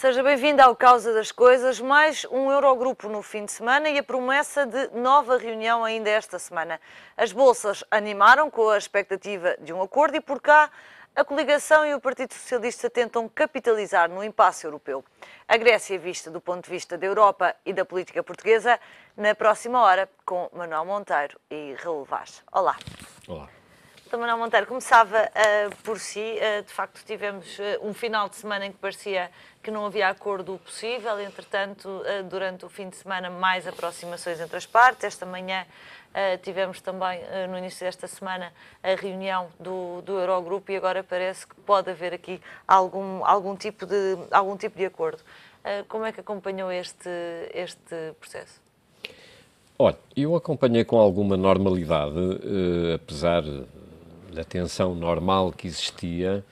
Seja bem-vindo ao Causa das Coisas, mais um Eurogrupo no fim de semana e a promessa de nova reunião ainda esta semana. As bolsas animaram com a expectativa de um acordo e por cá a coligação e o Partido Socialista tentam capitalizar no impasse europeu. A Grécia vista do ponto de vista da Europa e da política portuguesa na próxima hora com Manuel Monteiro e Raul Vaz. Olá. Olá. Então, Manuel Monteiro, começava por si. De facto, tivemos um final de semana em que parecia que não havia acordo possível. Entretanto, durante o fim de semana, mais aproximações entre as partes. Esta manhã tivemos também, no início desta semana, a reunião do Eurogrupo e agora parece que pode haver aqui algum tipo de acordo. Como é que acompanhou este processo? Olha, eu acompanhei com alguma normalidade, apesar da tensão normal que existia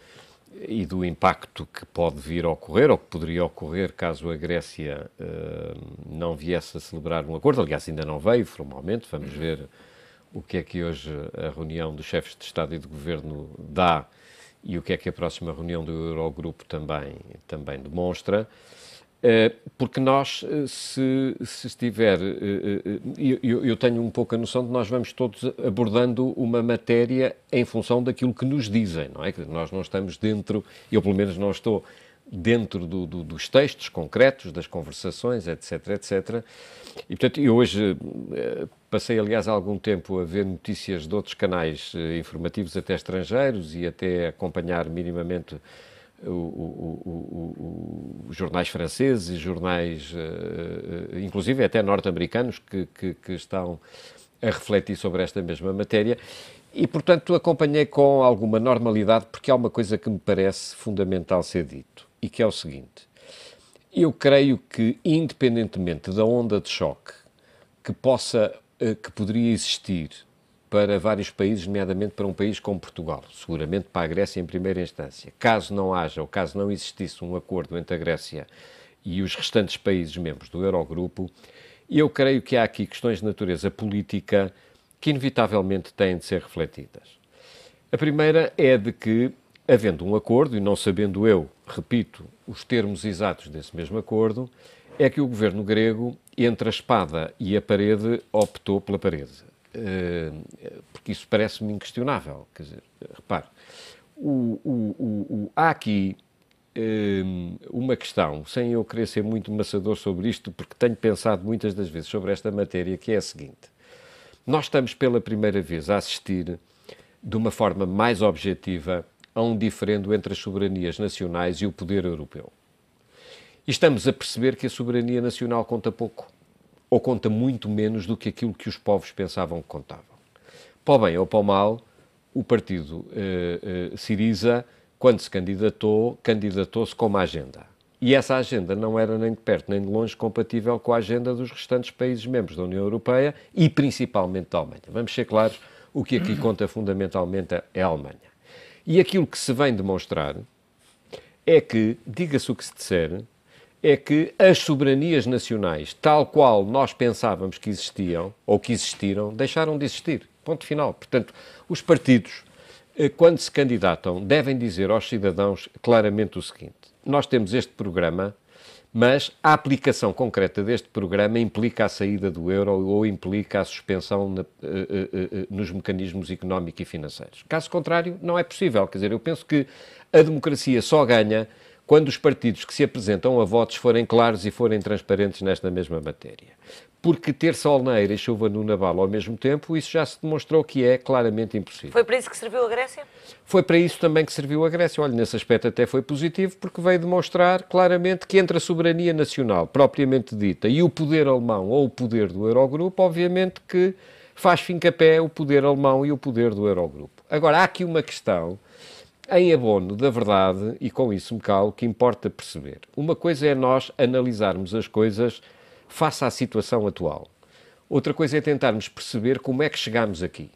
e do impacto que pode vir a ocorrer, ou que poderia ocorrer caso a Grécia não viesse a celebrar um acordo. Aliás, ainda não veio formalmente. Vamos ver o que é que hoje a reunião dos chefes de Estado e de Governo dá e o que é que a próxima reunião do Eurogrupo também demonstra. Porque nós, se estiver... Eu tenho um pouco a noção de que nós vamos todos abordando uma matéria em função daquilo que nos dizem, não é? Que nós não estamos dentro, eu pelo menos não estou dentro dos textos concretos, das conversações, etc, etc. E, portanto, eu hoje passei, aliás, algum tempo a ver notícias de outros canais informativos, até estrangeiros, e até acompanhar minimamente os jornais franceses e jornais, inclusive até norte-americanos, que estão a refletir sobre esta mesma matéria e, portanto, acompanhei com alguma normalidade porque há uma coisa que me parece fundamental ser dito e que é o seguinte: eu creio que, independentemente da onda de choque que poderia existir para vários países, nomeadamente para um país como Portugal, seguramente para a Grécia em primeira instância. Caso não haja, ou caso não existisse um acordo entre a Grécia e os restantes países membros do Eurogrupo, eu creio que há aqui questões de natureza política que inevitavelmente têm de ser refletidas. A primeira é de que, havendo um acordo, e não sabendo eu, repito, os termos exatos desse mesmo acordo, é que o governo grego, entre a espada e a parede, optou pela parede. Porque isso parece-me inquestionável. Quer dizer, repare, há aqui uma questão, sem eu querer ser muito maçador sobre isto, porque tenho pensado muitas das vezes sobre esta matéria, que é a seguinte: nós estamos pela primeira vez a assistir de uma forma mais objetiva a um diferendo entre as soberanias nacionais e o poder europeu. E estamos a perceber que a soberania nacional conta pouco, ou conta muito menos do que aquilo que os povos pensavam que contavam. Para o bem ou para o mal, o partido Syriza, quando se candidatou-se com uma agenda. E essa agenda não era nem de perto nem de longe compatível com a agenda dos restantes países membros da União Europeia e principalmente da Alemanha. Vamos ser claros, o que aqui conta fundamentalmente é a Alemanha. E aquilo que se vem demonstrar é que, diga-se o que se disser, é que as soberanias nacionais, tal qual nós pensávamos que existiam, ou que existiram, deixaram de existir. Ponto final. Portanto, os partidos, quando se candidatam, devem dizer aos cidadãos claramente o seguinte: nós temos este programa, mas a aplicação concreta deste programa implica a saída do euro ou implica a suspensão nos mecanismos económicos e financeiros. Caso contrário, não é possível. Quer dizer, eu penso que a democracia só ganha quando os partidos que se apresentam a votos forem claros e forem transparentes nesta mesma matéria. Porque ter sol na eira e chuva no naval ao mesmo tempo, isso já se demonstrou que é claramente impossível. Foi para isso que serviu a Grécia? Foi para isso também que serviu a Grécia. Olha, nesse aspecto até foi positivo, porque veio demonstrar claramente que entre a soberania nacional, propriamente dita, e o poder alemão ou o poder do Eurogrupo, obviamente que faz fincapé o poder alemão e o poder do Eurogrupo. Agora, há aqui uma questão em abono da verdade, e com isso me calo, que importa perceber. Uma coisa é nós analisarmos as coisas face à situação atual. Outra coisa é tentarmos perceber como é que chegámos aqui.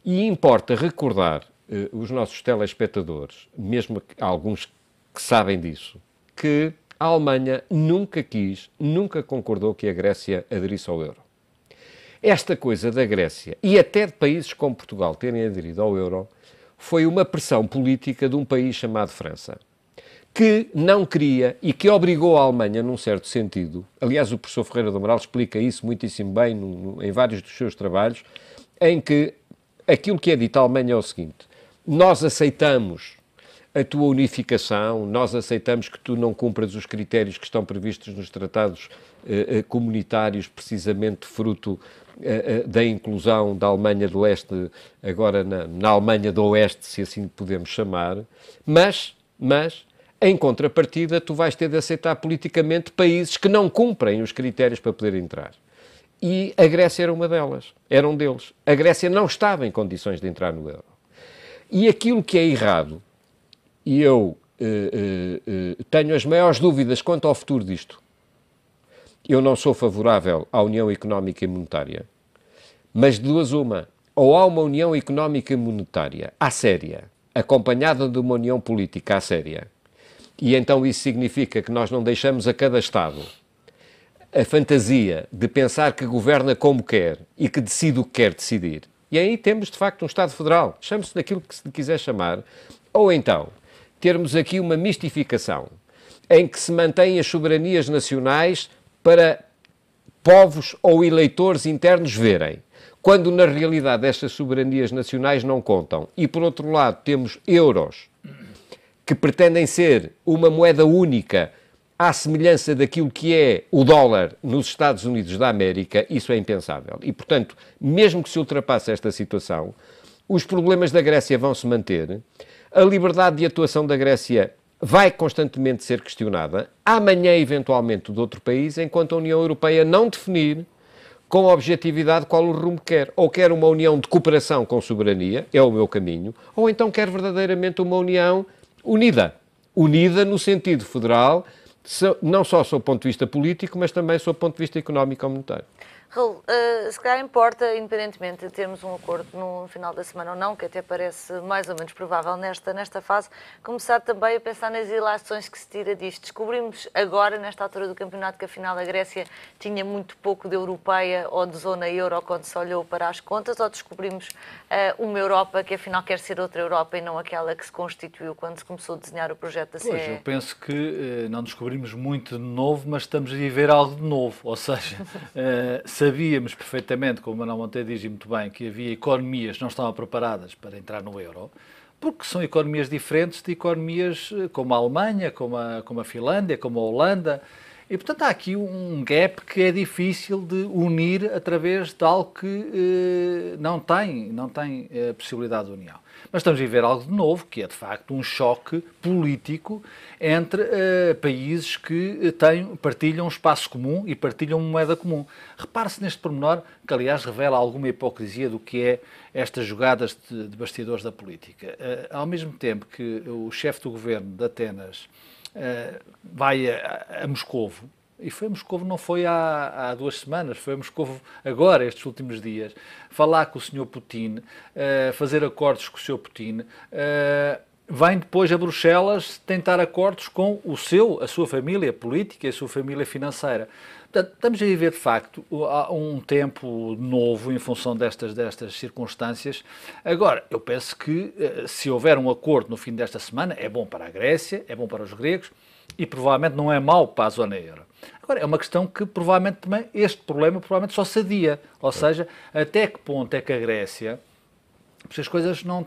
E importa recordar os nossos telespectadores, mesmo alguns que sabem disso, que a Alemanha nunca concordou que a Grécia aderisse ao euro. Esta coisa da Grécia, e até de países como Portugal terem aderido ao euro, foi uma pressão política de um país chamado França, que não queria e que obrigou a Alemanha, num certo sentido, aliás, o professor Ferreira do Amaral explica isso muitíssimo bem em vários dos seus trabalhos, em que aquilo que é dito à Alemanha é o seguinte: nós aceitamos a tua unificação, nós aceitamos que tu não cumpras os critérios que estão previstos nos tratados comunitários, precisamente fruto da inclusão da Alemanha do Leste, agora na Alemanha do Oeste, se assim podemos chamar, mas, em contrapartida, tu vais ter de aceitar politicamente países que não cumprem os critérios para poder entrar. E a Grécia era uma delas, era um deles. A Grécia não estava em condições de entrar no euro. E aquilo que é errado, e eu tenho as maiores dúvidas quanto ao futuro disto. Eu não sou favorável à União Económica e Monetária, mas de duas uma. Ou há uma União Económica e Monetária à séria, acompanhada de uma União Política à séria, e então isso significa que nós não deixamos a cada Estado a fantasia de pensar que governa como quer e que decide o que quer decidir. E aí temos, de facto, um Estado Federal, chame-se daquilo que se quiser chamar, ou então termos aqui uma mistificação em que se mantêm as soberanias nacionais para povos ou eleitores internos verem, quando na realidade estas soberanias nacionais não contam. E por outro lado temos euros que pretendem ser uma moeda única à semelhança daquilo que é o dólar nos Estados Unidos da América. Isso é impensável. E, portanto, mesmo que se ultrapasse esta situação, os problemas da Grécia vão se manter, a liberdade de atuação da Grécia vai constantemente ser questionada, amanhã eventualmente de outro país, enquanto a União Europeia não definir com objetividade qual o rumo quer. Ou quer uma união de cooperação com soberania, é o meu caminho, ou então quer verdadeiramente uma união unida. Unida no sentido federal, não só sob o ponto de vista político, mas também sob o ponto de vista económico ou monetário. Raul, se calhar importa, independentemente de termos um acordo no final da semana ou não, que até parece mais ou menos provável nesta fase, começar também a pensar nas ilações que se tira disto. Descobrimos agora, nesta altura do campeonato, que afinal a Grécia tinha muito pouco de europeia ou de zona euro quando se olhou para as contas, ou descobrimos uma Europa que afinal quer ser outra Europa e não aquela que se constituiu quando se começou a desenhar o projeto da CE? Pois, eu penso que não descobrimos muito de novo, mas estamos a viver algo de novo, ou seja, sabíamos perfeitamente, como o Manuel Monteiro diz muito bem, que havia economias que não estavam preparadas para entrar no euro, porque são economias diferentes de economias como a Alemanha, como a Finlândia, como a Holanda, e portanto há aqui um gap que é difícil de unir através de algo que não tem possibilidade de união. Mas estamos a viver algo de novo, que é de facto um choque político entre países que partilham um espaço comum e partilham uma moeda comum. Repare-se neste pormenor, que aliás revela alguma hipocrisia do que é estas jogadas de bastidores da política. Ao mesmo tempo que o chefe do governo de Atenas vai a Moscovo, e foi a Moscovo, não foi há 2 semanas, foi a Moscovo agora, estes últimos dias, falar com o Sr. Putin, fazer acordos com o Sr. Putin, vem depois a Bruxelas tentar acordos com a sua família política e a sua família financeira. Portanto, estamos a viver, de facto, um tempo novo em função destas circunstâncias. Agora, eu penso que se houver um acordo no fim desta semana, é bom para a Grécia, é bom para os gregos e provavelmente não é mau para a zona euro. Agora, é uma questão que provavelmente também, este problema provavelmente só se adia. Ou seja, até que ponto é que a Grécia, porque as coisas não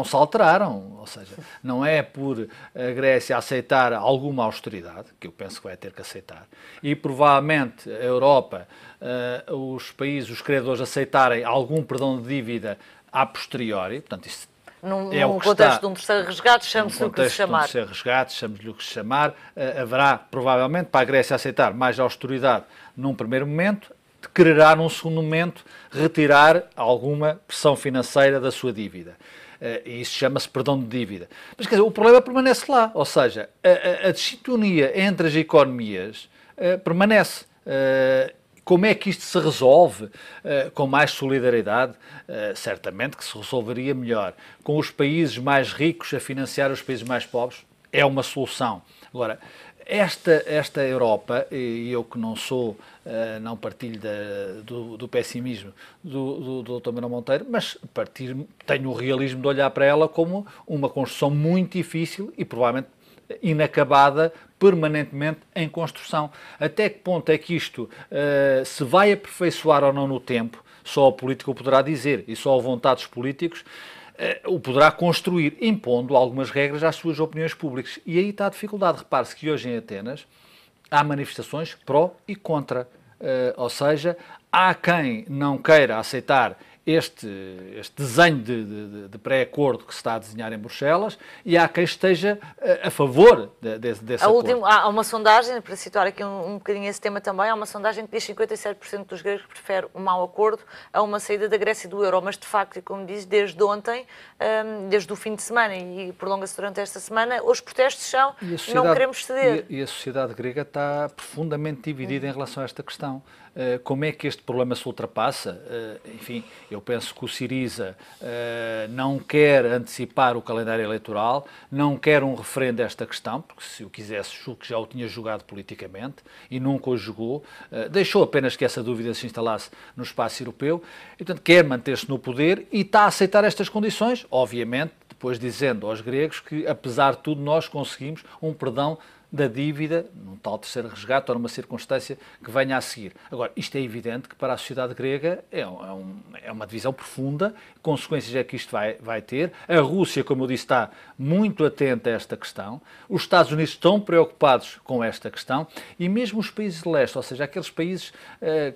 se alteraram, ou seja, não é por a Grécia aceitar alguma austeridade, que eu penso que vai ter que aceitar, e provavelmente a Europa, os países, os credores aceitarem algum perdão de dívida a posteriori, portanto isso num contexto de um terceiro resgate, chame-se o que se chamar. Num contexto de um terceiro resgate, chame-lhe o que se chamar, haverá provavelmente para a Grécia aceitar mais austeridade num primeiro momento, quererá num segundo momento retirar alguma pressão financeira da sua dívida. E isso chama-se perdão de dívida. Mas quer dizer, o problema permanece lá, ou seja, a desintonia entre as economias permanece. Como é que isto se resolve? Com mais solidariedade? Certamente que se resolveria melhor. Com os países mais ricos a financiar os países mais pobres? É uma solução. Agora, esta Europa, e eu que não partilho do pessimismo do Dr. Manuel Monteiro, mas tenho o realismo de olhar para ela como uma construção muito difícil e provavelmente inacabada, permanentemente em construção. Até que ponto é que isto se vai aperfeiçoar ou não no tempo, só a política o poderá dizer, e só a vontade dos políticos o poderá construir, impondo algumas regras às suas opiniões públicas. E aí está a dificuldade. Repare-se que hoje em Atenas há manifestações pró e contra. Ou seja, há quem não queira aceitar este desenho de pré-acordo que se está a desenhar em Bruxelas e há quem esteja a favor desse acordo. Há uma sondagem, para situar aqui um bocadinho esse tema também, há uma sondagem que diz que 57% dos gregos prefere um mau acordo a uma saída da Grécia e do euro, mas de facto, como diz, desde ontem, desde o fim de semana e prolonga-se durante esta semana, os protestos são não queremos ceder. E a sociedade grega está profundamente dividida em relação a esta questão. Como é que este problema se ultrapassa? Enfim, eu penso que o Syriza não quer antecipar o calendário eleitoral, não quer um referendo a esta questão, porque se o quisesse, julgo que já o tinha jogado politicamente e nunca o jogou, deixou apenas que essa dúvida se instalasse no espaço europeu, e, portanto, quer manter-se no poder e está a aceitar estas condições, obviamente, depois dizendo aos gregos que, apesar de tudo, nós conseguimos um perdão da dívida, num tal terceiro resgate ou numa circunstância que venha a seguir. Agora, isto é evidente que para a sociedade grega é uma divisão profunda, consequências é que isto vai ter. A Rússia, como eu disse, está muito atenta a esta questão, os Estados Unidos estão preocupados com esta questão e mesmo os países de leste, ou seja, aqueles países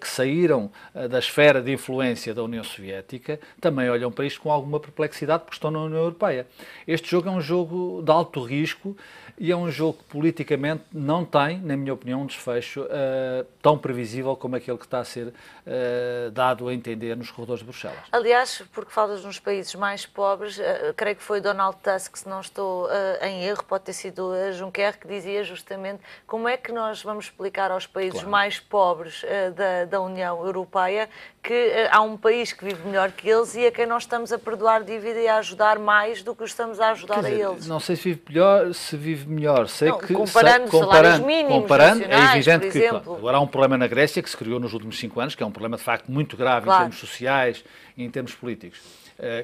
que saíram da esfera de influência da União Soviética, também olham para isto com alguma perplexidade porque estão na União Europeia. Este jogo é um jogo de alto risco e é um jogo que politicamente não tem, na minha opinião, um desfecho tão previsível como aquele que está a ser dado a entender nos corredores de Bruxelas. Aliás, porque falas nos países mais pobres, creio que foi Donald Tusk, se não estou em erro, pode ter sido Juncker, que dizia justamente como é que nós vamos explicar aos países mais pobres da União Europeia que há um país que vive melhor que eles e a quem nós estamos a perdoar dívida e a ajudar mais do que estamos a ajudar a eles. Não sei se vive melhor, sei que comparando salários mínimos é evidente que exemplo. Agora há um problema na Grécia que se criou nos últimos 5 anos, que é um problema de facto muito grave em termos sociais e em termos políticos,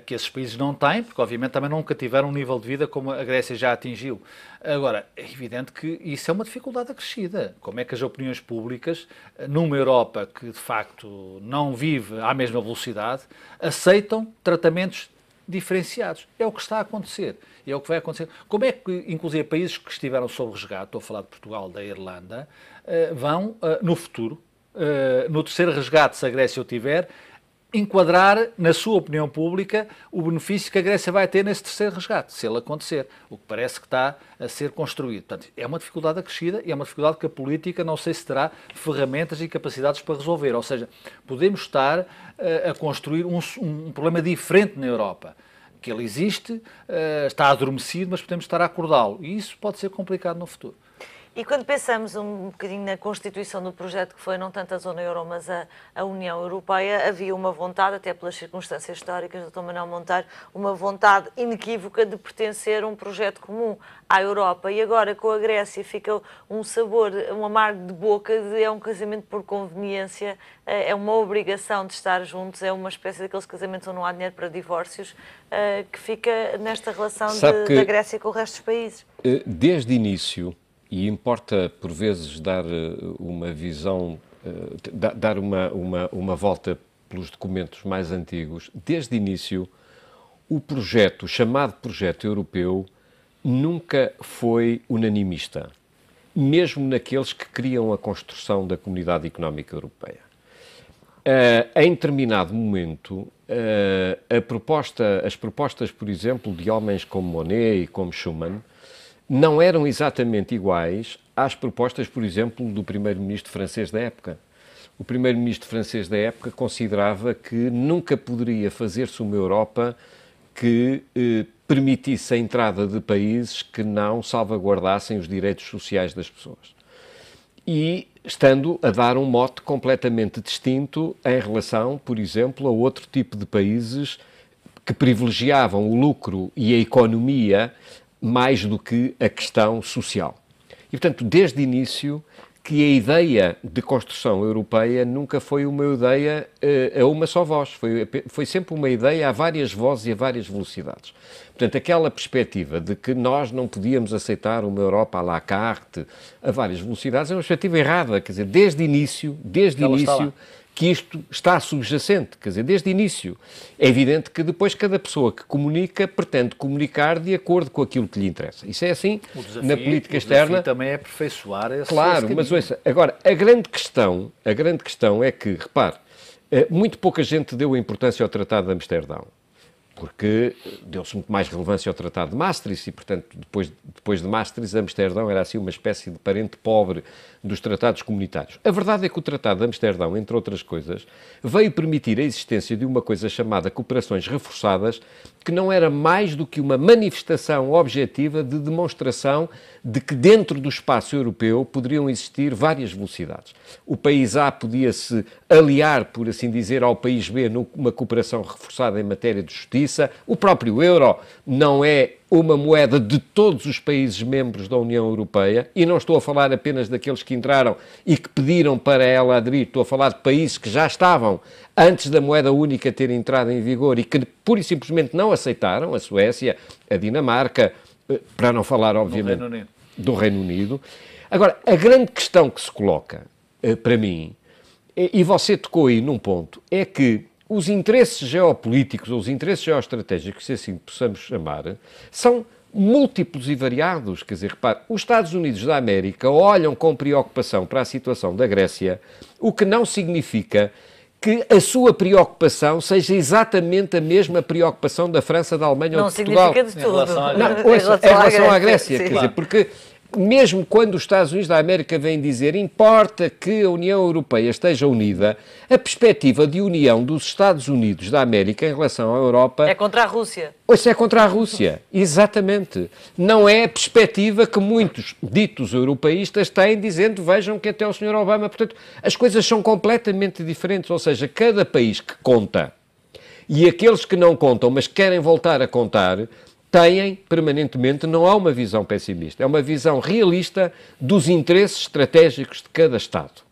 que esses países não têm, porque obviamente também nunca tiveram um nível de vida como a Grécia já atingiu. Agora, é evidente que isso é uma dificuldade acrescida. Como é que as opiniões públicas, numa Europa que de facto não vive à mesma velocidade, aceitam tratamentos diferenciados? É o que está a acontecer. E é o que vai acontecer. Como é que, inclusive, países que estiveram sob resgate, estou a falar de Portugal, da Irlanda, vão, no futuro, no terceiro resgate, se a Grécia o tiver, enquadrar, na sua opinião pública, o benefício que a Grécia vai ter nesse terceiro resgate, se ele acontecer, o que parece que está a ser construído. Portanto, é uma dificuldade acrescida e é uma dificuldade que a política não sei se terá ferramentas e capacidades para resolver. Ou seja, podemos estar a construir um problema diferente na Europa, que ele existe, está adormecido, mas podemos estar a acordá-lo. E isso pode ser complicado no futuro. E quando pensamos um bocadinho na constituição do projeto, que foi não tanto a zona euro, mas a União Europeia, havia uma vontade, até pelas circunstâncias históricas do Dr. Manuel Monteiro, uma vontade inequívoca de pertencer a um projeto comum à Europa. E agora, com a Grécia, fica um sabor, um amargo de boca, é um casamento por conveniência, é uma obrigação de estar juntos, é uma espécie daqueles casamentos onde não há dinheiro para divórcios, que fica nesta relação da Grécia com o resto dos países. Desde o início, e importa, por vezes, dar uma visão, dar uma volta pelos documentos mais antigos. Desde o início, o chamado projeto europeu, nunca foi unanimista, mesmo naqueles que queriam a construção da Comunidade Económica Europeia. Em determinado momento, as propostas, por exemplo, de homens como Monnet e como Schuman, não eram exatamente iguais às propostas, por exemplo, do primeiro-ministro francês da época. O primeiro-ministro francês da época considerava que nunca poderia fazer-se uma Europa que permitisse a entrada de países que não salvaguardassem os direitos sociais das pessoas. E estando a dar um mote completamente distinto em relação, por exemplo, a outro tipo de países que privilegiavam o lucro e a economia mais do que a questão social. E, portanto, desde o início, que a ideia de construção europeia nunca foi uma ideia a uma só voz, foi sempre uma ideia a várias vozes e a várias velocidades. Portanto, aquela perspectiva de que nós não podíamos aceitar uma Europa à la carte a várias velocidades é uma perspectiva errada, quer dizer, desde início que isto está subjacente, quer dizer, desde o início. É evidente que depois cada pessoa que comunica pretende comunicar de acordo com aquilo que lhe interessa. Isso é assim na política externa. O desafio também é aperfeiçoar esse Claro, mas ouça, agora, a grande questão é que, repare, muito pouca gente deu importância ao Tratado de Amsterdão, porque deu-se muito mais relevância ao Tratado de Maastricht e, portanto, depois de Maastricht, Amsterdão era assim uma espécie de parente pobre dos tratados comunitários. A verdade é que o Tratado de Amsterdão, entre outras coisas, veio permitir a existência de uma coisa chamada cooperações reforçadas, que não era mais do que uma manifestação objetiva de demonstração de que dentro do espaço europeu poderiam existir várias velocidades. O país A podia-se aliar, por assim dizer, ao país B numa cooperação reforçada em matéria de justiça. O próprio euro não é uma moeda de todos os países membros da União Europeia, e não estou a falar apenas daqueles que entraram e que pediram para ela aderir, estou a falar de países que já estavam antes da moeda única ter entrado em vigor e que pura e simplesmente não aceitaram, a Suécia, a Dinamarca, para não falar, obviamente, do Reino Unido. Agora, a grande questão que se coloca, para mim, e você tocou aí num ponto, é que os interesses geopolíticos ou os interesses geoestratégicos, se assim possamos chamar, são múltiplos e variados. Quer dizer, repare, os Estados Unidos da América olham com preocupação para a situação da Grécia, o que não significa que a sua preocupação seja exatamente a mesma preocupação da França, da Alemanha ou de Portugal. Não significa de tudo. Em relação à Grécia, quer dizer, porque mesmo quando os Estados Unidos da América vêm dizer importa que a União Europeia esteja unida, a perspectiva de união dos Estados Unidos da América em relação à Europa... É contra a Rússia. Isso é contra a Rússia, exatamente. Não é a perspectiva que muitos ditos europeístas têm, dizendo, vejam que até o Sr. Obama... Portanto, as coisas são completamente diferentes, ou seja, cada país que conta e aqueles que não contam, mas querem voltar a contar... têm permanentemente, não há uma visão pessimista, é uma visão realista dos interesses estratégicos de cada Estado.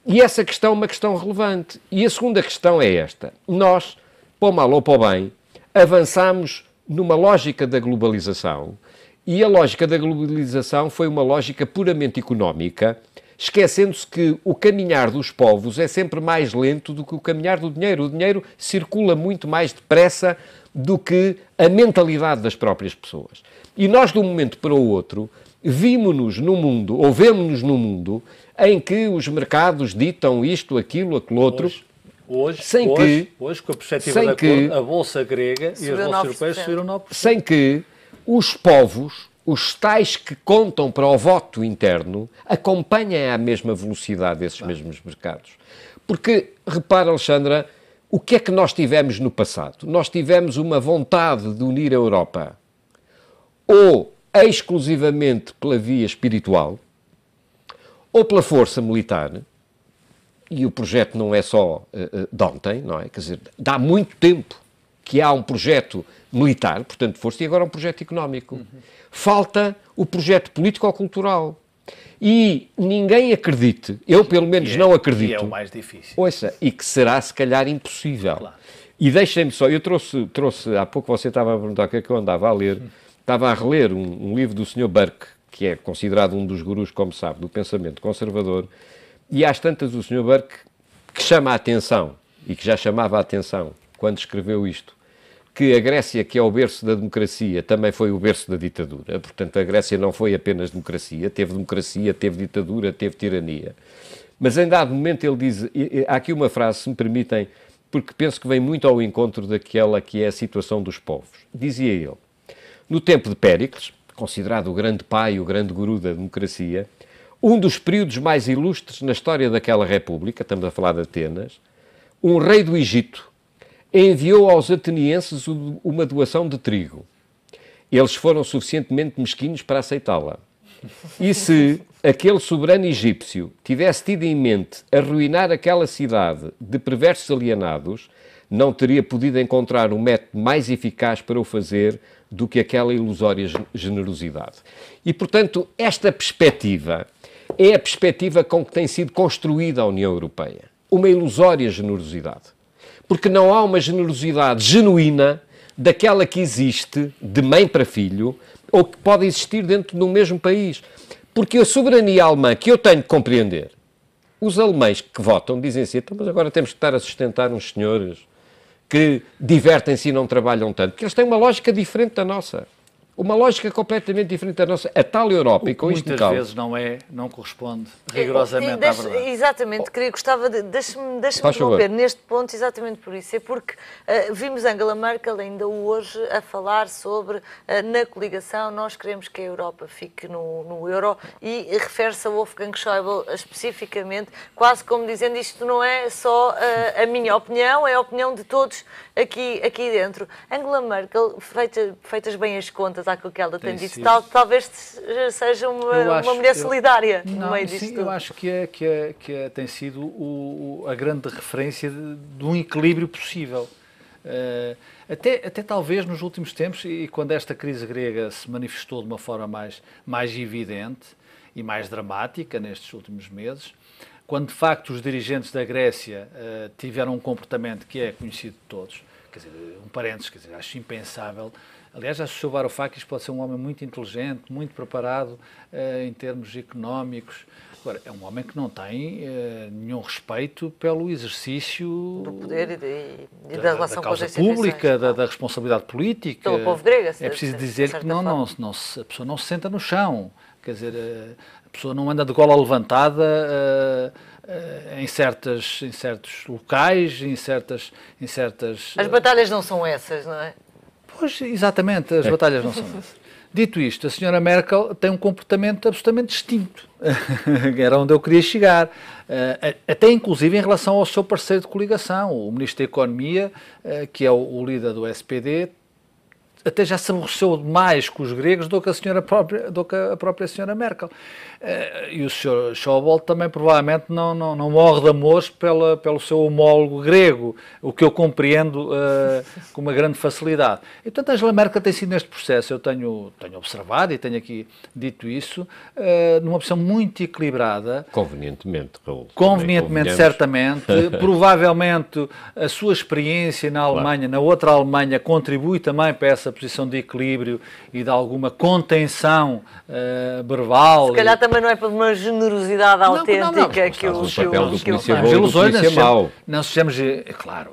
E essa questão é uma questão relevante. E a segunda questão é esta. Nós, para o mal ou para o bem, avançamos numa lógica da globalização, e a lógica da globalização foi uma lógica puramente económica, esquecendo-se que o caminhar dos povos é sempre mais lento do que o caminhar do dinheiro. O dinheiro circula muito mais depressa do que a mentalidade das próprias pessoas. E nós, de um momento para o outro, vemo-nos num mundo em que os mercados ditam isto, aquilo, aquilo outro, Hoje, com a perspectiva da cor, a Bolsa grega e as bolsas europeias subiram 9%. Sem que os povos, os tais que contam para o voto interno, acompanhem à mesma velocidade esses mesmos mercados. Porque, repara, Alexandra, o que é que nós tivemos no passado? Nós tivemos uma vontade de unir a Europa ou exclusivamente pela via espiritual ou pela força militar, e o projeto não é só de ontem, não é? Quer dizer, dá muito tempo que há um projeto militar, portanto, força, e agora um projeto económico. Falta o projeto político-cultural. E ninguém acredite, eu pelo menos não acredito. E é o mais difícil. Ouça, e que será se calhar impossível. Claro. E deixem-me só, eu trouxe, há pouco você estava a perguntar o que é que eu andava a ler, estava a reler um livro do Sr. Burke, que é considerado um dos gurus, como sabe, do pensamento conservador, e às tantas o Sr. Burke, que chama a atenção, e que já chamava a atenção quando escreveu isto, que a Grécia, que é o berço da democracia, também foi o berço da ditadura. Portanto, a Grécia não foi apenas democracia, teve ditadura, teve tirania. Mas em dado momento ele diz, há aqui uma frase, se me permitem, porque penso que vem muito ao encontro daquela que é a situação dos povos. Dizia ele, no tempo de Péricles, considerado o grande pai, o grande guru da democracia, um dos períodos mais ilustres na história daquela república, estamos a falar de Atenas, um rei do Egito enviou aos atenienses uma doação de trigo. Eles foram suficientemente mesquinhos para aceitá-la. E se aquele soberano egípcio tivesse tido em mente arruinar aquela cidade de perversos alienados, não teria podido encontrar um método mais eficaz para o fazer do que aquela ilusória generosidade. E, portanto, esta perspectiva é a perspectiva com que tem sido construída a União Europeia. Uma ilusória generosidade. Porque não há uma generosidade genuína daquela que existe de mãe para filho ou que pode existir dentro do mesmo país. Porque a soberania alemã, que eu tenho de compreender, os alemães que votam dizem assim, então, mas agora temos que estar a sustentar uns senhores que divertem-se e não trabalham tanto, porque eles têm uma lógica diferente da nossa. Uma lógica completamente diferente da nossa. A tal Europa, e com isto muitas vezes não corresponde rigorosamente à verdade. Exatamente, gostava de... Deixe-me interromper neste ponto, exatamente por isso. É porque vimos Angela Merkel ainda hoje a falar sobre, na coligação, nós queremos que a Europa fique no euro, e refere-se a Wolfgang Schäuble especificamente, quase como dizendo isto não é só a minha opinião, é a opinião de todos aqui dentro. Angela Merkel, feitas bem as contas, àquilo que ela tem dito, talvez seja uma mulher solidária no meio disto tudo. Eu acho que tem sido a grande referência de um equilíbrio possível. Até talvez nos últimos tempos, e quando esta crise grega se manifestou de uma forma mais evidente e mais dramática nestes últimos meses, quando de facto os dirigentes da Grécia tiveram um comportamento que é conhecido de todos, quer dizer, um parênteses, quer dizer, acho impensável. Aliás, acho que o Varoufakis pode ser um homem muito inteligente, muito preparado em termos económicos. Agora, é um homem que não tem nenhum respeito pelo exercício do poder e da relação com as causa pública, da responsabilidade política. Pelo povo grego. É preciso dizer que a pessoa não se senta no chão. Quer dizer, a pessoa não anda de gola levantada em certos locais, em certas... As batalhas não são essas, não é? Pois, exatamente, as batalhas não são essas. Dito isto, a senhora Merkel tem um comportamento absolutamente distinto. Era onde eu queria chegar. Até inclusive em relação ao seu parceiro de coligação, o Ministro da Economia, que é o líder do SPD, até já se aborreceu mais com os gregos do que a própria senhora Merkel. E o Sr. Schäuble também provavelmente não morre de amores pelo seu homólogo grego, o que eu compreendo com uma grande facilidade. E, portanto, Angela Merkel tem sido neste processo, eu tenho observado e tenho aqui dito isso, numa posição muito equilibrada. Convenientemente, Raul. Convenientemente, certamente. Provavelmente a sua experiência na Alemanha, na outra Alemanha, contribui também para essa posição de equilíbrio e de alguma contenção verbal. Se calhar também não é por uma generosidade autêntica que o papel do polícia bom e do polícia mau. Não sejamos, claro.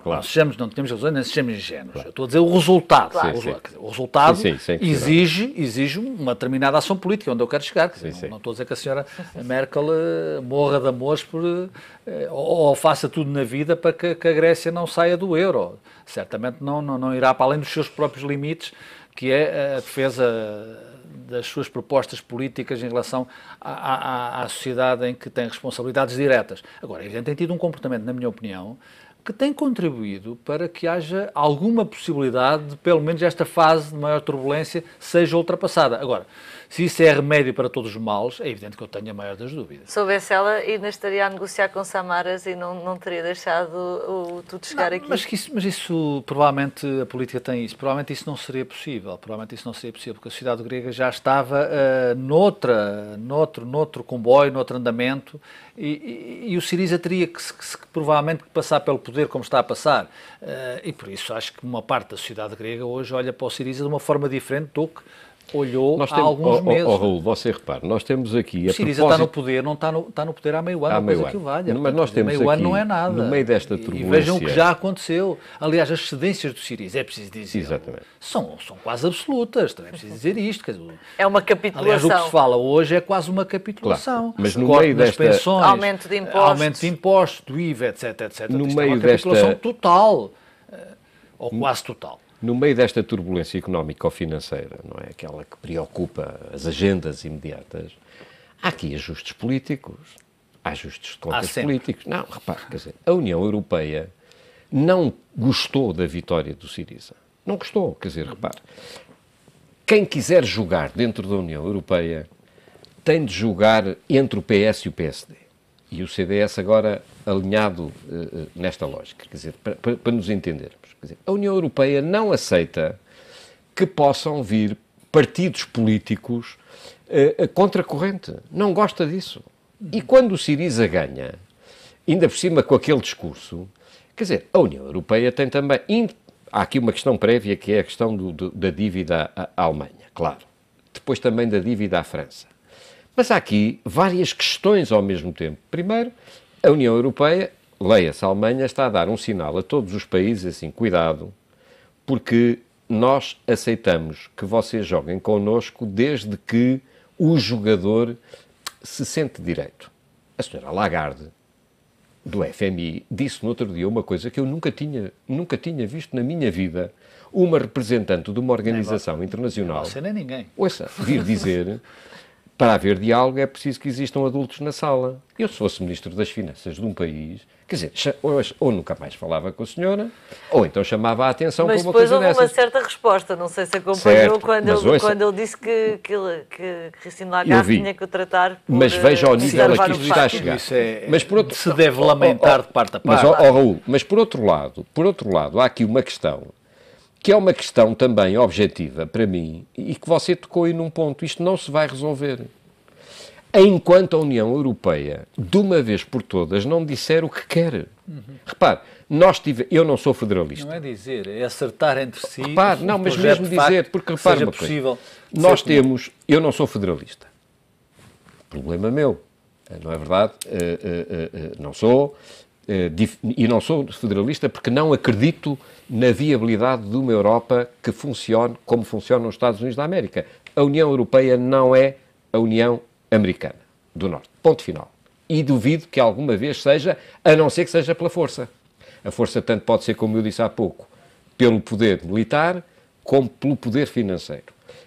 Não temos ilusões, não sejamos ingênuos. Claro. Eu estou a dizer o resultado. Claro. O resultado exige uma determinada ação política, onde eu quero chegar. Não estou a dizer que a senhora Merkel morra de amores ou faça tudo na vida para que a Grécia não saia do euro. Certamente não irá para além dos seus próprios limites, que é a defesa das suas propostas políticas em relação à sociedade em que tem responsabilidades diretas. Agora, evidente, tem tido um comportamento, na minha opinião, que tem contribuído para que haja alguma possibilidade de, pelo menos, esta fase de maior turbulência seja ultrapassada. Agora, se isso é remédio para todos os males, é evidente que eu tenho a maior das dúvidas. Soubesse ela, ainda estaria a negociar com Samaras e não teria deixado tudo chegar aqui. Mas isso, provavelmente, a política tem isso. Provavelmente isso não seria possível. Provavelmente isso não seria possível, porque a sociedade grega já estava noutro comboio, noutro andamento, e o Syriza teria que provavelmente passar pelo poder como está a passar. E por isso acho que uma parte da sociedade grega hoje olha para o Syriza de uma forma diferente do que olhou há alguns meses. Raul, você repara, nós temos aqui... O Syriza está no poder, não está no poder há meio ano, uma coisa que o valha. Mas nós temos meio aqui, ano não é nada. No meio desta turbulência... E vejam o que já aconteceu. Aliás, as cedências do Syriza, é preciso dizer, exatamente, são quase absolutas, também é preciso dizer isto. Quer dizer, é uma capitulação. Aliás, o que se fala hoje é quase uma capitulação. Claro, mas no meio desta... pensões, aumento de impostos, do IVA, etc. No Isto meio é uma capitulação desta... total, ou quase total. No meio desta turbulência económica ou financeira, não é? Aquela que preocupa as agendas imediatas, há aqui ajustes políticos, há ajustes de contas políticos. Não, repare, quer dizer, a União Europeia não gostou da vitória do Syriza. Não gostou, quer dizer, repare, quem quiser jogar dentro da União Europeia tem de jogar entre o PS e o PSD. E o CDS agora alinhado nesta lógica, quer dizer, para nos entendermos. Quer dizer, a União Europeia não aceita que possam vir partidos políticos contra a corrente. Não gosta disso. E quando o Syriza ganha, ainda por cima com aquele discurso, quer dizer, a União Europeia tem também... Há aqui uma questão prévia, que é a questão da dívida à Alemanha, claro. Depois também da dívida à França. Mas há aqui várias questões ao mesmo tempo. Primeiro, a União Europeia, leia-se a Alemanha, está a dar um sinal a todos os países, assim, cuidado, porque nós aceitamos que vocês joguem connosco desde que o jogador se sente direito. A senhora Lagarde, do FMI, disse no outro dia uma coisa que eu nunca tinha visto na minha vida, uma representante de uma organização internacional... Você nem ninguém. Ouça, vir dizer... Para haver diálogo é preciso que existam adultos na sala. Eu, se fosse Ministro das Finanças de um país, quer dizer, ou nunca mais falava com a senhora, ou então chamava a atenção para uma coisa dessas. Mas depois houve uma certa resposta, não sei se acompanhou, quando ele disse que Christine Lagarde tinha que o tratar por... Mas veja ao nível a que isto está a chegar. Mas por outro, se deve lamentar de parte a parte. Mas, Raul, mas por outro lado, há aqui uma questão que é uma questão também objetiva para mim e que você tocou aí num ponto. Isto não se vai resolver enquanto a União Europeia, de uma vez por todas, não disser o que quer. Repare, eu não sou federalista. Não é dizer, é acertar entre si. Repare, não, mas mesmo dizer, porque repare uma coisa. Eu não sou federalista. Problema meu, não é verdade? Não sou... e não sou federalista porque não acredito na viabilidade de uma Europa que funcione como funciona nos Estados Unidos da América. A União Europeia não é a União Americana do Norte. Ponto final. E duvido que alguma vez seja, a não ser que seja pela força. A força tanto pode ser, como eu disse há pouco, pelo poder militar, como pelo poder financeiro.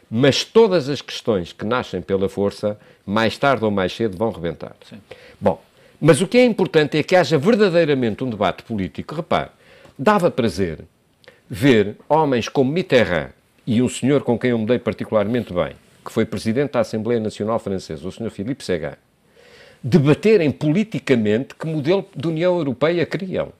Mas todas as questões que nascem pela força, mais tarde ou mais cedo, vão rebentar. Sim. Bom, mas o que é importante é que haja verdadeiramente um debate político. Repare, dava prazer ver homens como Mitterrand e um senhor com quem eu me dei particularmente bem, que foi presidente da Assembleia Nacional Francesa, o senhor Philippe Séguin, debaterem politicamente que modelo de União Europeia queriam.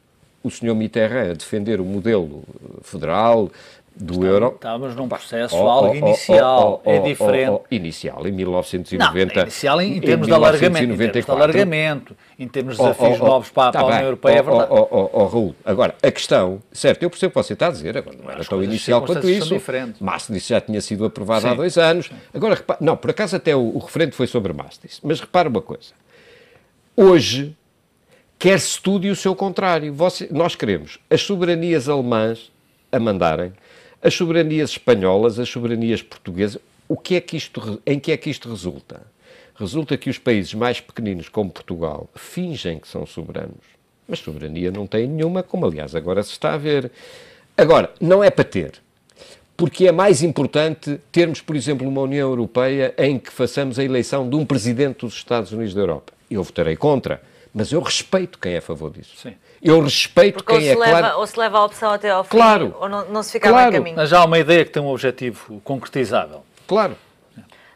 O senhor Mitterrand a defender o modelo federal do euro... Estávamos num processo algo inicial, é diferente. Inicial, em 1990... Não, inicial em termos de alargamento, em termos de desafios novos para a União Europeia, é verdade. Raul, agora, a questão... Certo, eu percebo o que você está a dizer, agora não era tão inicial quanto isso. Maastricht já tinha sido aprovado há 2 anos. Agora, repara, não, por acaso até o referendo foi sobre Maastricht. Mas repara uma coisa. Hoje, quer-se tudo e o seu contrário. Nós queremos as soberanias alemãs a mandarem, as soberanias espanholas, as soberanias portuguesas. Em que é que isto resulta? Resulta que os países mais pequeninos, como Portugal, fingem que são soberanos, mas soberania não têm nenhuma, como aliás agora se está a ver. Agora, não é para ter, porque é mais importante termos, por exemplo, uma União Europeia em que façamos a eleição de um presidente dos Estados Unidos da Europa. Eu votarei contra, mas eu respeito quem é a favor disso. Sim. Eu respeito porque quem claro... Ou se leva a opção até ao fim, claro, ou não se fica a meio caminho. Mas já há uma ideia que tem um objetivo concretizável. Claro.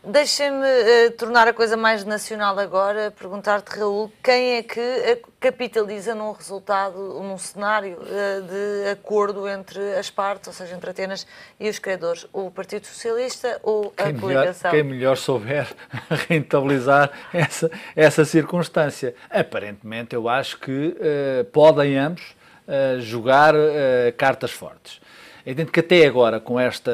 Deixem-me tornar a coisa mais nacional agora, perguntar-te, Raul, quem é que capitaliza num resultado, num cenário de acordo entre as partes, ou seja, entre Atenas e os credores? O Partido Socialista ou a coligação? Quem melhor souber rentabilizar essa circunstância. Aparentemente, eu acho que podem ambos jogar cartas fortes. É evidente que até agora, com este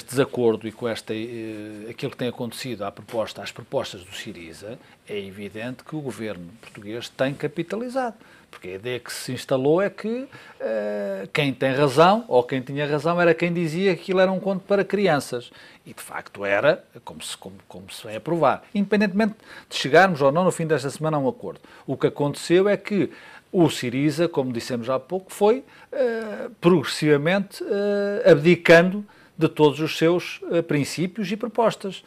desacordo e com aquilo que tem acontecido às propostas do Syriza, é evidente que o governo português tem capitalizado. Porque a ideia que se instalou é que quem tem razão, ou quem tinha razão, era quem dizia que aquilo era um conto para crianças. E, de facto, era, como se vai aprovar. Independentemente de chegarmos ou não, no fim desta semana, a um acordo. O que aconteceu é que o Syriza, como dissemos há pouco, foi progressivamente abdicando de todos os seus princípios e propostas.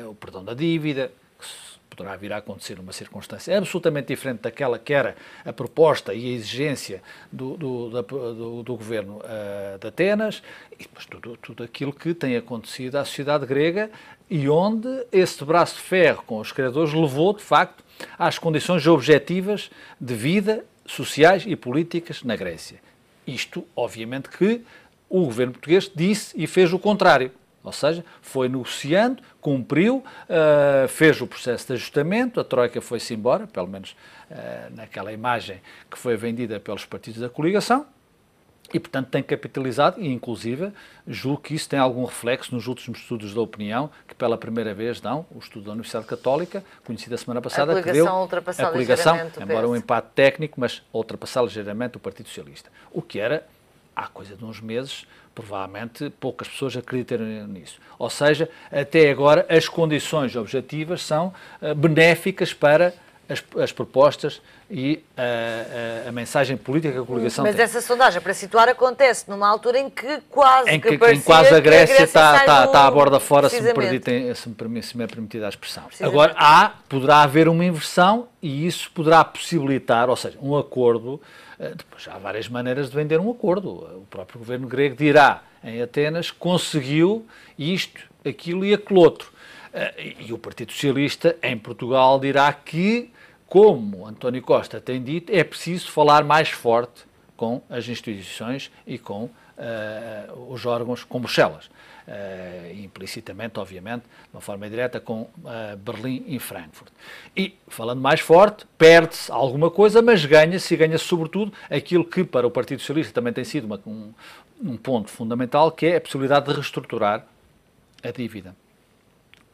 O perdão da dívida, que poderá vir a acontecer numa circunstância absolutamente diferente daquela que era a proposta e a exigência do governo de Atenas, e depois tudo aquilo que tem acontecido à sociedade grega e onde esse braço de ferro com os credores levou, de facto, às condições objetivas de vida sociais e políticas na Grécia. Isto, obviamente, que o governo português disse e fez o contrário. Ou seja, foi negociando, cumpriu, fez o processo de ajustamento, a Troika foi-se embora, pelo menos naquela imagem que foi vendida pelos partidos da coligação, e, portanto, tem capitalizado e, inclusive, julgo que isso tem algum reflexo nos últimos estudos da opinião, que pela primeira vez dão o estudo da Universidade Católica, conhecido a semana passada, que deu a coligação, embora um empate técnico, mas ultrapassar ligeiramente o Partido Socialista. O que era, há coisa de uns meses, provavelmente poucas pessoas acreditaram nisso. Ou seja, até agora as condições objetivas são benéficas para as propostas e a mensagem política que a coligação Mas tem. essa sondagem, para situar, acontece numa altura em que quase a Grécia está à borda fora, se me é permitida a expressão. Agora, poderá haver uma inversão e isso poderá possibilitar, ou seja, um acordo. Depois há várias maneiras de vender um acordo. O próprio governo grego dirá em Atenas conseguiu isto, aquilo e aquele outro. E o Partido Socialista em Portugal dirá que, como António Costa tem dito, é preciso falar mais forte com as instituições e com os órgãos, com Bruxelas. Implicitamente, obviamente, de uma forma direta, com Berlim e Frankfurt. E, falando mais forte, perde-se alguma coisa, mas ganha-se, e ganha-se sobretudo aquilo que para o Partido Socialista também tem sido um ponto fundamental, que é a possibilidade de reestruturar a dívida.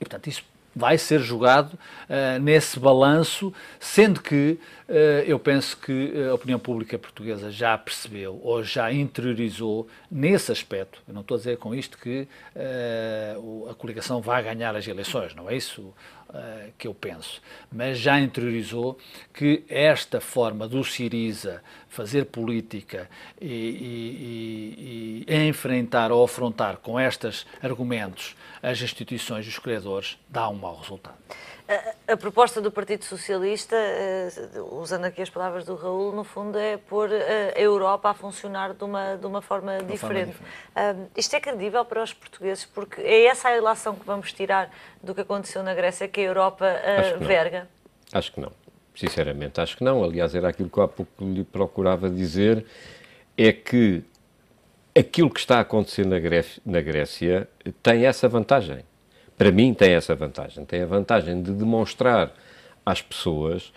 E, portanto, isso vai ser jogado nesse balanço, sendo que eu penso que a opinião pública portuguesa já percebeu ou já interiorizou nesse aspecto. Eu não estou a dizer com isto que a coligação vai ganhar as eleições, não é isso que eu penso, mas já interiorizou que esta forma do Syriza fazer política e enfrentar ou afrontar com estes argumentos as instituições e os credores dá um mau resultado. A proposta do Partido Socialista, usando aqui as palavras do Raul, no fundo é pôr a Europa a funcionar de uma forma diferente. Isto é credível para os portugueses, porque é essa a ilação que vamos tirar do que aconteceu na Grécia, que a Europa verga? Acho que não. Sinceramente, acho que não. Aliás, era aquilo que eu há pouco lhe procurava dizer, é que aquilo que está a acontecer na Grécia tem essa vantagem. Para mim tem essa vantagem. Tem a vantagem de demonstrar às pessoas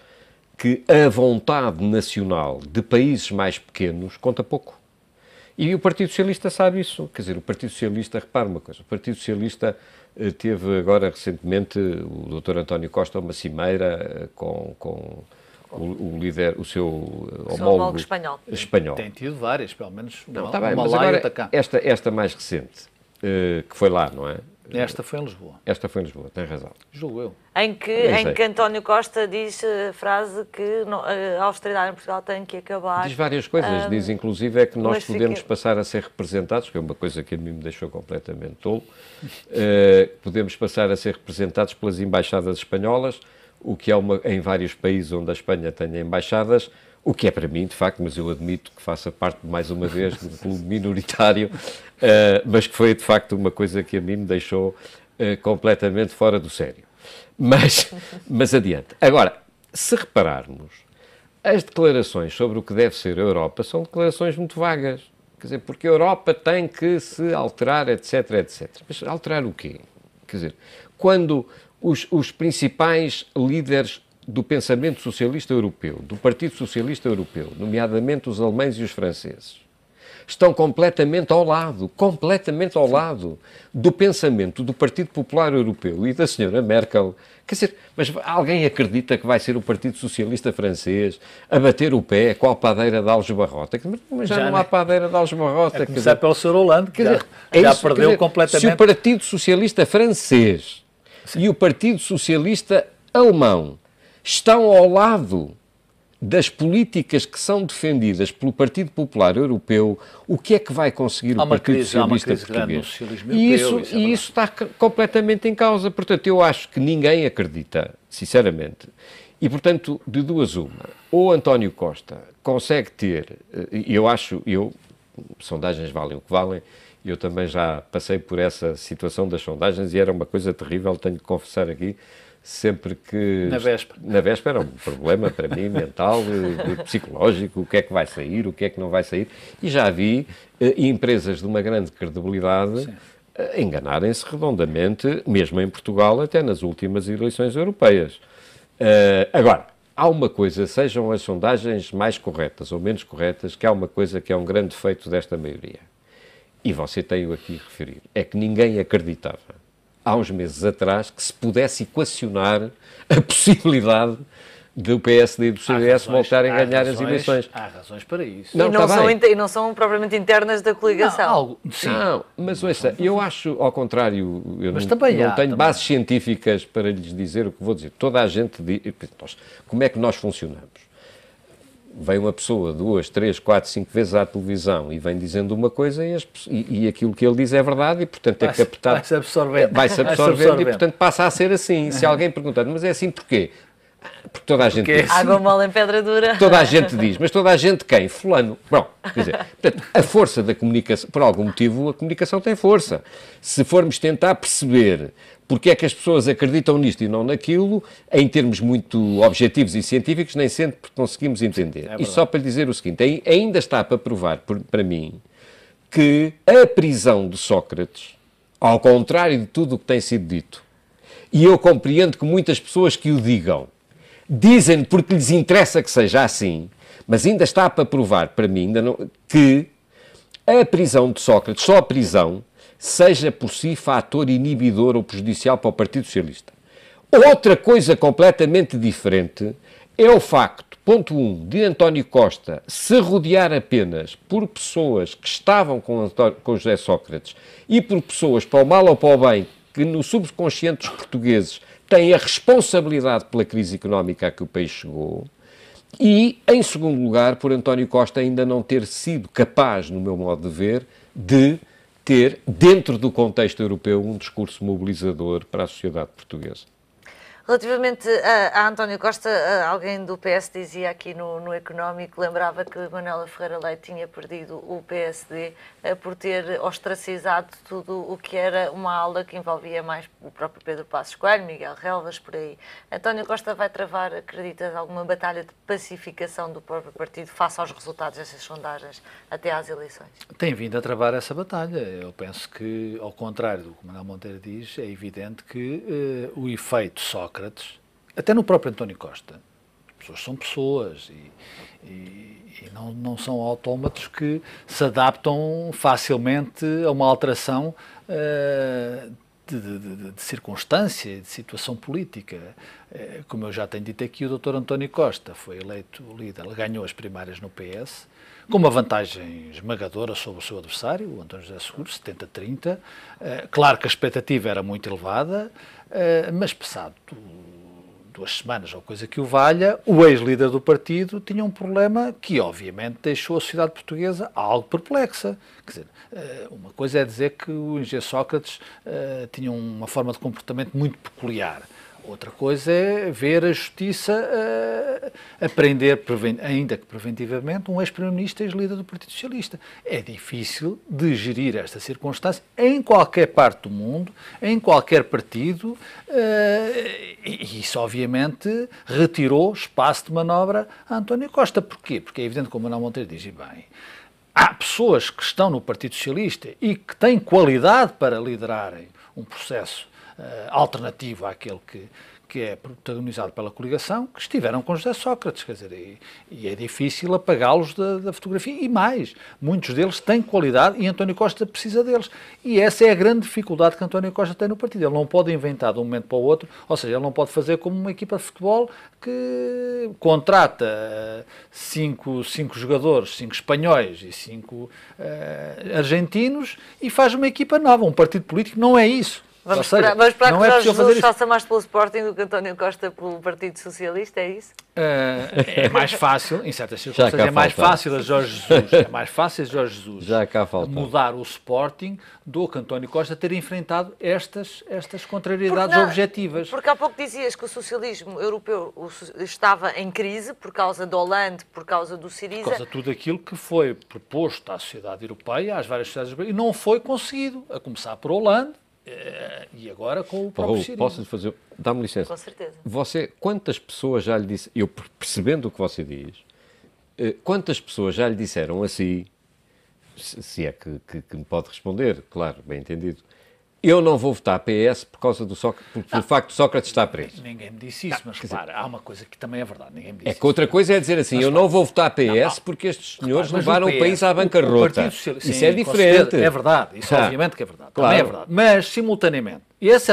que a vontade nacional de países mais pequenos conta pouco. E o Partido Socialista sabe isso. Quer dizer, o Partido Socialista, repara uma coisa, o Partido Socialista teve agora recentemente o Dr. António Costa uma cimeira com o líder, o seu homólogo espanhol. Tem tido várias, pelo menos uma lá e outra cá. Esta mais recente, que foi lá, não é? Esta foi em Lisboa. Esta foi em Lisboa, tem razão. Julgo eu. Em que António Costa diz a frase que a austeridade em Portugal tem que acabar. Diz várias coisas, diz inclusive é que nós podemos passar a ser representados, que é uma coisa que a mim me deixou completamente tolo, podemos passar a ser representados pelas embaixadas espanholas, o que é em vários países onde a Espanha tenha embaixadas, o que é para mim, de facto, mas eu admito que faça parte, mais uma vez, de um clube minoritário, mas que foi, de facto, uma coisa que a mim me deixou completamente fora do sério. Mas adiante. Agora, se repararmos, as declarações sobre o que deve ser a Europa são declarações muito vagas. Quer dizer, porque a Europa tem que se alterar, etc, etc. Mas alterar o quê? Quer dizer, quando os principais líderes do pensamento socialista europeu, do Partido Socialista Europeu, nomeadamente os alemães e os franceses, estão completamente ao lado do pensamento do Partido Popular Europeu e da senhora Merkel. Quer dizer, mas alguém acredita que vai ser o Partido Socialista francês a bater o pé com a padeira de Aljubarrota? Mas já não há padeira de Aljubarrota. A começar pelo Sr. Hollande, que já perdeu completamente. Se o Partido Socialista francês e o Partido Socialista alemão estão ao lado das políticas que são defendidas pelo Partido Popular Europeu, o que é que vai conseguir o Partido Socialista português? E isso está completamente em causa. Portanto, eu acho que ninguém acredita, sinceramente. E, portanto, de duas uma, ou António Costa consegue ter, sondagens valem o que valem, eu também já passei por essa situação das sondagens e era uma coisa terrível, tenho de confessar aqui, sempre que... Na véspera é um problema para mim, mental, psicológico, o que é que vai sair, o que é que não vai sair. E já vi empresas de uma grande credibilidade enganarem-se redondamente, mesmo em Portugal, até nas últimas eleições europeias. Agora, há uma coisa, sejam as sondagens mais corretas ou menos corretas, que há uma coisa que é um grande defeito desta maioria. E você tem-o aqui a referir. É que ninguém acreditava, há uns meses atrás, que se pudesse equacionar a possibilidade do PSD e do CDS voltarem a ganhar as eleições. Há razões para isso. Não, e não são propriamente internas da coligação. Sim. Não, mas ouça, eu acho, ao contrário, eu não tenho bases científicas para lhes dizer o que vou dizer. Toda a gente diz, como é que nós funcionamos? Vem uma pessoa 2, 3, 4, 5 vezes à televisão e vem dizendo uma coisa e aquilo que ele diz é verdade e, portanto, é captado. Vai-se absorvendo. Vai-se absorvendo e, portanto, passa a ser assim. Se alguém perguntar, mas é assim porquê? Porque toda a gente diz. Água mole em pedra dura. Toda a gente diz, mas toda a gente quem? Fulano. Bom, quer dizer, portanto, a força da comunicação, por algum motivo, a comunicação tem força. Se formos tentar perceber porque é que as pessoas acreditam nisto e não naquilo, em termos muito objetivos e científicos, nem sempre conseguimos entender. E só para lhe dizer o seguinte, ainda está para provar, para mim, que a prisão de Sócrates, ao contrário de tudo o que tem sido dito, e eu compreendo que muitas pessoas que o digam, dizem porque lhes interessa que seja assim, mas ainda está para provar, para mim, que a prisão de Sócrates, só a prisão, seja por si fator inibidor ou prejudicial para o Partido Socialista. Outra coisa completamente diferente é o facto, ponto 1, de António Costa se rodear apenas por pessoas que estavam com José Sócrates e por pessoas, para o mal ou para o bem, que no subconsciente dos portugueses têm a responsabilidade pela crise económica a que o país chegou, e, em segundo lugar, por António Costa ainda não ter sido capaz, no meu modo de ver, de ter, dentro do contexto europeu, um discurso mobilizador para a sociedade portuguesa. Relativamente a António Costa, alguém do PS dizia aqui no Económico, lembrava que Manuela Ferreira Leite tinha perdido o PSD por ter ostracizado tudo o que era uma ala que envolvia mais o próprio Pedro Passos Coelho, Miguel Relvas, por aí. António Costa vai travar, acreditas, alguma batalha de pacificação do próprio partido face aos resultados dessas sondagens até às eleições? Tem vindo a travar essa batalha. Eu penso que, ao contrário do que Manuel Monteiro diz, é evidente que o efeito Sócrates, até no próprio António Costa, as pessoas são pessoas e não são autómatos que se adaptam facilmente a uma alteração de circunstância, de situação política. Como eu já tenho dito aqui, o Dr. António Costa foi eleito líder, ele ganhou as primárias no PS, com uma vantagem esmagadora sobre o seu adversário, o António José Seguro, 70-30. Claro que a expectativa era muito elevada, mas passado 2 semanas ou coisa que o valha, o ex-líder do partido tinha um problema que, obviamente, deixou a sociedade portuguesa algo perplexa. Quer dizer, uma coisa é dizer que o engenheiro Sócrates tinha uma forma de comportamento muito peculiar. Outra coisa é ver a justiça a prender, ainda que preventivamente, um ex-primeiro-ministro e ex-líder do Partido Socialista. É difícil de gerir esta circunstância em qualquer parte do mundo, em qualquer partido, e isso, obviamente, retirou espaço de manobra a António Costa. Porquê? Porque é evidente, como o Manuel Monteiro diz, e bem, há pessoas que estão no Partido Socialista e que têm qualidade para liderarem um processo alternativo àquele que é protagonizado pela coligação, que estiveram com José Sócrates, quer dizer, e é difícil apagá-los da fotografia, e mais, muitos deles têm qualidade e António Costa precisa deles, e essa é a grande dificuldade que António Costa tem no partido, ele não pode inventar de um momento para o outro, ou seja, ele não pode fazer como uma equipa de futebol que contrata 5 jogadores, 5 espanhóis e 5 argentinos, e faz uma equipa nova, um partido político não é isso. Vamos esperar que Jorge Jesus faça mais pelo Sporting do que António Costa pelo Partido Socialista, é isso? É mais fácil, em certas circunstâncias, é mais fácil a Jorge Jesus, mudar o Sporting do que António Costa ter enfrentado estas contrariedades objetivas. Porque há pouco dizias que o socialismo europeu estava em crise por causa do Hollande, por causa do Syriza. Por causa de tudo aquilo que foi proposto à sociedade europeia, às várias sociedades europeias, e não foi conseguido, a começar por Hollande, e agora com o próprio Syriza. Posso-lhe fazer... Dá-me licença. Com certeza. Quantas pessoas já lhe disse, eu percebendo o que você diz, quantas pessoas já lhe disseram assim, se é que me pode responder, claro, bem entendido. Eu não vou votar PS por causa do facto de Sócrates estar preso. Ninguém me disse isso, mas repara, há uma coisa que também é verdade. Ninguém me disse É que outra coisa é dizer assim, eu não vou votar PS porque estes senhores levaram o país à bancarrota. Isso é diferente. É verdade, isso obviamente que é verdade. Claro. Também é verdade. Mas, simultaneamente, e essa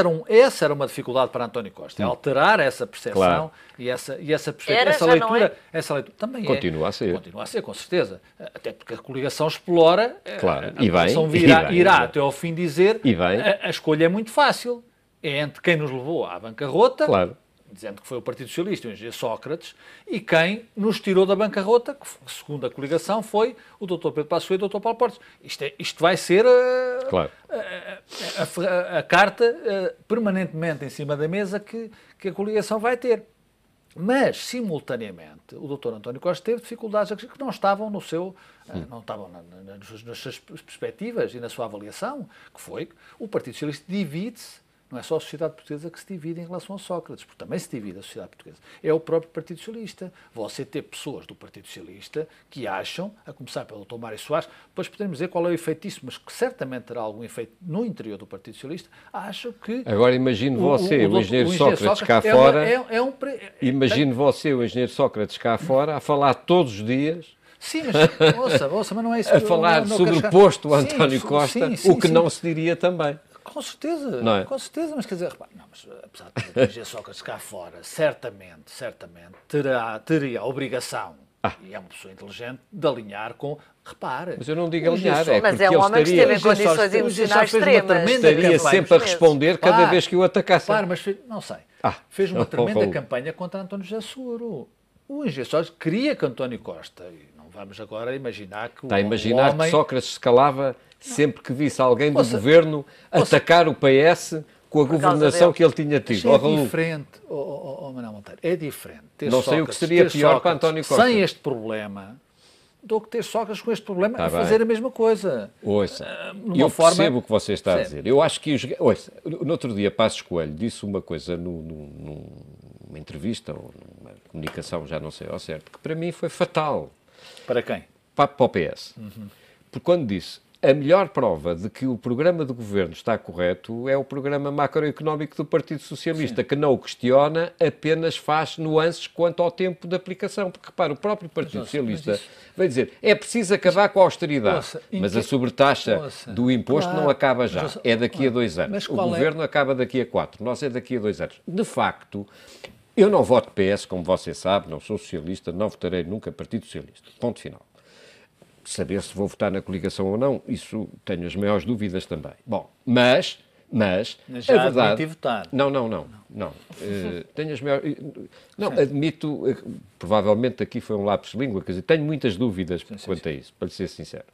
era uma dificuldade para António Costa, é alterar essa percepção Claro. e essa perspectiva, essa leitura também Continua a ser. Continua a ser, com certeza. Até porque a coligação explora, Claro. a coligação irá até ao fim dizer, a escolha é muito fácil. É entre quem nos levou à bancarrota, claro, dizendo que foi o Partido Socialista, o engenheiro Sócrates, e quem nos tirou da bancarrota, que segundo a coligação foi o Dr. Pedro Passos Coelho e o Dr. Paulo Portas. Isto vai ser claro. a carta permanentemente em cima da mesa que a coligação vai ter. Mas, simultaneamente, o Dr. António Costa teve dificuldades que não estavam no seu, não estavam nas suas perspectivas e na sua avaliação, que foi que o Partido Socialista divide-se. Não é só a sociedade portuguesa que se divide em relação a Sócrates, porque também se divide a sociedade portuguesa. É o próprio Partido Socialista. Você ter pessoas do Partido Socialista que acham, a começar pelo Dr. Mário Soares, depois podemos dizer qual é o efeito disso, mas que certamente terá algum efeito no interior do Partido Socialista, acham que... Agora imagine você, o engenheiro Sócrates cá fora, imagine você, o engenheiro Sócrates cá fora, a falar todos os dias... Sim, mas ouça, mas não é isso. A falar sobre o posto António Costa, o que não se diria também. Com certeza, não é? Com certeza, mas quer dizer, repare, não, mas apesar de ter o engenheiro Sócrates cá fora, certamente teria a obrigação, e é uma pessoa inteligente, de alinhar com, repare... Mas eu não digo alinhar, é mas porque é um homem que esteve em condições emocionais extremas. Estaria sempre a responder cada vez que o atacasse. Claro, mas não sei. Fez uma tremenda campanha contra António José Seguro. O engenheiro Sócrates queria que António Costa, e não vamos agora imaginar que Está a imaginar que Sócrates se calava sempre que visse alguém do governo atacar o PS com a governação que ele tinha tido. É diferente, Manuel Monteiro, é diferente. Não sei o que seria pior para António Costa. Sem este problema, do que ter Sócrates com este problema a fazer a mesma coisa. Ouça, eu percebo o que você está a dizer. Eu acho que... Ouça, no outro dia, Passos Coelho disse uma coisa numa entrevista ou numa comunicação, já não sei ao certo, que para mim foi fatal. Para quem? Para o PS. Porque quando disse... A melhor prova de que o programa de governo está correto é o programa macroeconómico do Partido Socialista, que não o questiona, apenas faz nuances quanto ao tempo de aplicação. Porque, repara, o próprio Partido Socialista vai dizer é preciso acabar com a austeridade, mas a sobretaxa do imposto não acaba já, é daqui a 2 anos. O governo acaba daqui a 4, nós é daqui a 2 anos. De facto, eu não voto PS, como você sabe, não sou socialista, não votarei nunca Partido Socialista. Ponto final. Saber se vou votar na coligação ou não, isso tenho as maiores dúvidas também. Bom, mas já a verdade... admiti votar. Não. Tenho as maiores... Não, admito... Provavelmente aqui foi um lapsus de língua, quer dizer, tenho muitas dúvidas quanto a isso, para lhe ser sincero.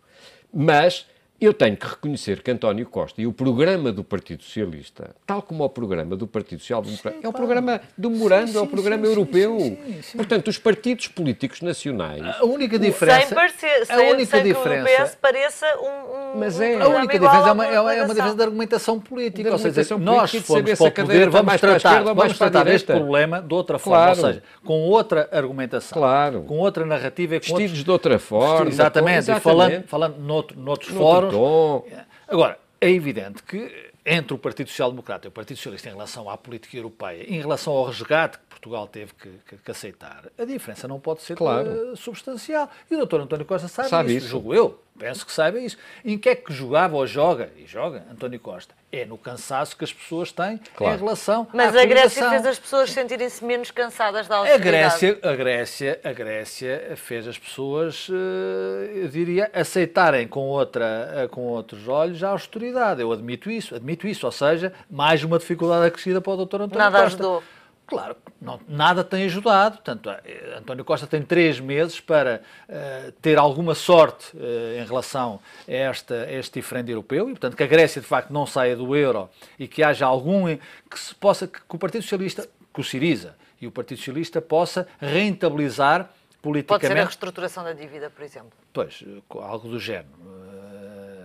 Mas... Eu tenho que reconhecer que António Costa e o programa do Partido Socialista, tal como o programa do Partido Social Democrata, é o programa do memorando, é o programa europeu. Portanto, os partidos políticos nacionais... A única diferença... Sem que o PS pareça mas é a única diferença é uma diferença de argumentação política. Ou seja, nós fomos para o poder, vamos tratar este problema de outra forma. Ou seja, com outra argumentação, com outra narrativa. Vestidos de outra forma. Exatamente. E falando noutros fóruns. Agora, é evidente que entre o Partido Social Democrata e o Partido Socialista em relação à política europeia, em relação ao resgate que Portugal teve que aceitar, a diferença não pode ser substancial. E o Dr. António Costa sabe isso, julgo eu. Penso que saiba isso. Em que é que jogava ou joga, e joga, António Costa? É no cansaço que as pessoas têm em relação Mas a Grécia fez as pessoas sentirem-se menos cansadas da austeridade. A Grécia fez as pessoas, eu diria, aceitarem com outros olhos a austeridade. Eu admito isso. Ou seja, mais uma dificuldade acrescida para o Dr. António Costa. Nada ajudou. Claro, nada tem ajudado. Portanto, António Costa tem 3 meses para ter alguma sorte em relação a este diferendo europeu e, portanto, que a Grécia, de facto, não saia do euro e que haja algum que o Partido Socialista, que o Syriza e o Partido Socialista possa rentabilizar politicamente... Pode ser a reestruturação da dívida, por exemplo. Pois, algo do género.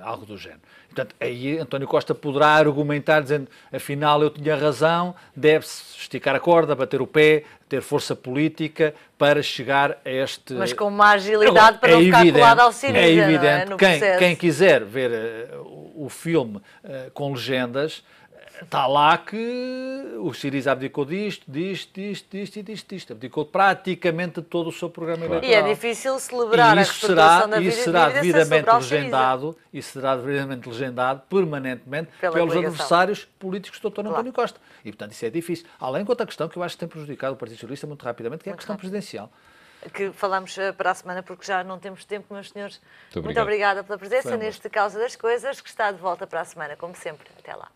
algo do género. Portanto, aí António Costa poderá argumentar dizendo, afinal eu tinha razão, deve-se esticar a corda, bater o pé, ter força política para chegar a este... Mas com uma agilidade para não ficar colado ao Siriza, é evidente. não é? Quem quiser ver o filme com legendas, está lá que o Siriza abdicou disto, abdicou praticamente todo o seu programa eleitoral. E é difícil celebrar a restauração da vida será devidamente legendado permanentemente pelos adversários políticos do Dr. António Costa. E, portanto, isso é difícil. Além de outra questão que eu acho que tem prejudicado o Partido Socialista muito rapidamente, que é a questão presidencial. Que falamos para a semana, porque já não temos tempo, meus senhores. Muito obrigada pela presença neste Causa das Coisas, que está de volta para a semana, como sempre. Até lá.